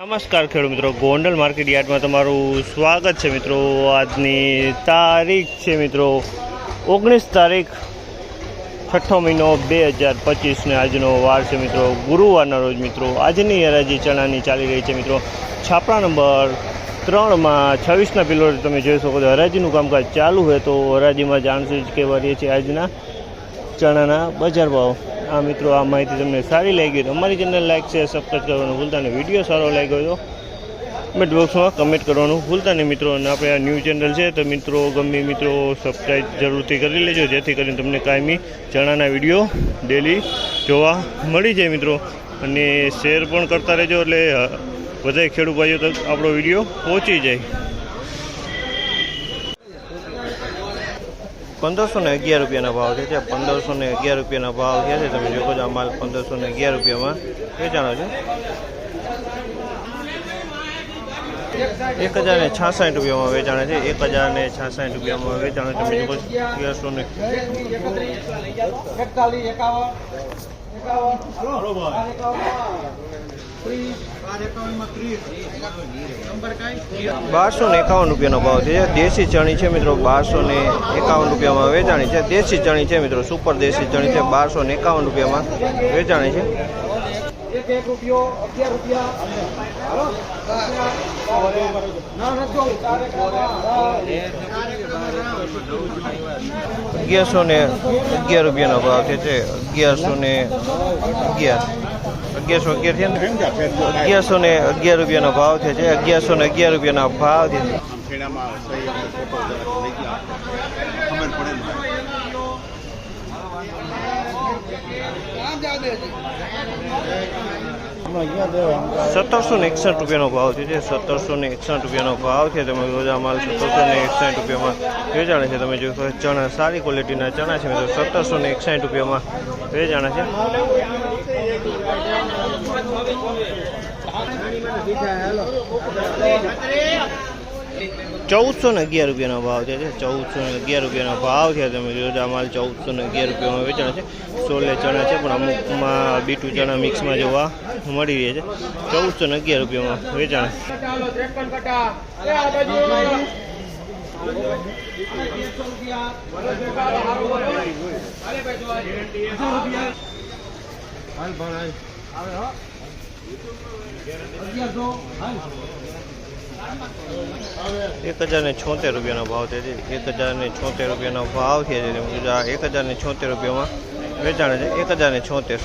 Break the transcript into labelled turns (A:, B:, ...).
A: નમસ્કાર ખેડૂત મિત્રો, ગોંડલ માર્કેટ યાર્ડમાં તમારું સ્વાગત છે મિત્રો। આજની તારીખ છે મિત્રો 19 તારીખ 6ઠો મહિનો 2025 ને આજનો વાર છે મિત્રો ગુરુવારના રોજ મિત્રો। આજની હરાજી ચણાની ચાલી રહી છે મિત્રો। છાપરા નંબર 3માં 26ના પિલોર તમે જોઈ શકો છો। હરાજીનું કામકાજ ચાલુ હોય તો હરાજીમાં જાણશું જ કહેવા રહીએ છીએ આજના ચણાના બજાર ભાવ। આ મિત્રો આ માહિતી તમને સારી લાગી તો અમારી ચેનલ લાઈક છે સબસ્ક્રાઈબ કરવાનું ભૂલતા નહીં। વિડીયો સારો લાગ્યો તો કમેન્ટ બોક્સમાં કમેન્ટ કરવાનું ભૂલતા નહીં મિત્રો। અને આપણે આ ન્યૂ ચેનલ છે તો મિત્રો ગમે મિત્રો સબસ્ક્રાઈબ જરૂરથી કરી લેજો, જેથી કરીને તમને કાયમી ચણાના વિડીયો ડેલી જોવા મળી જાય મિત્રો। અને શેર પણ કરતા રહેજો એટલે બધા ખેડૂત ભાઈઓ તક આપણો વિડીયો પહોંચી જાય। 1511 રૂપિયાના ભાવ છે। 1511 રૂપિયાના ભાવ થયા છે। તમે જોકો છો આ માલ 1511 રૂપિયામાં વેચાણો છે। 1066 રૂપિયામાં વેચાણે છે। 1066 રૂપિયામાં વેચાણે તમે જોકો છો। 1251 રૂપિયાનો ભાવ છે। દેશી ચણી છે મિત્રો 1251 રૂપિયામાં વેચાણી છે। દેશી ચણી છે મિત્રો સુપર દેશી ચણી છે 1251 રૂપિયામાં વેચાણી છે। 1111 રૂપિયાનો ભાવ છે। 1111 રૂપિયાનો ભાવ છે। 1111 રૂપિયાના ભાવ છે। ₹1761 રૂપિયાનો ભાવ છે। 1761 રૂપિયાનો ભાવ છે। તમે રોજા માલ 1761 રૂપિયામાં વેચાણે છે। તમે જો ચણા સારી ક્વોલિટીના ચણા છે મિત્રો 1761 રૂપિયામાં વેચાણા છે। 1411 રૂપિયાનો ભાવ છે। 1411 રૂપિયાનો ભાવ છે। તમે જોજો આ માલ 1411 રૂપિયામાં વેચાણ છે। સોલે ચણા છે પણ અમુકમાં બીટું ચણા મિક્સમાં જોવા મળી રહે છે। 1411 રૂપિયામાં વેચાણ। ₹1076 રૂપિયાનો ભાવ છે। 1076 રૂપિયાનો ભાવ છે। 1076 રૂપિયામાં વેચાણ છે। 1076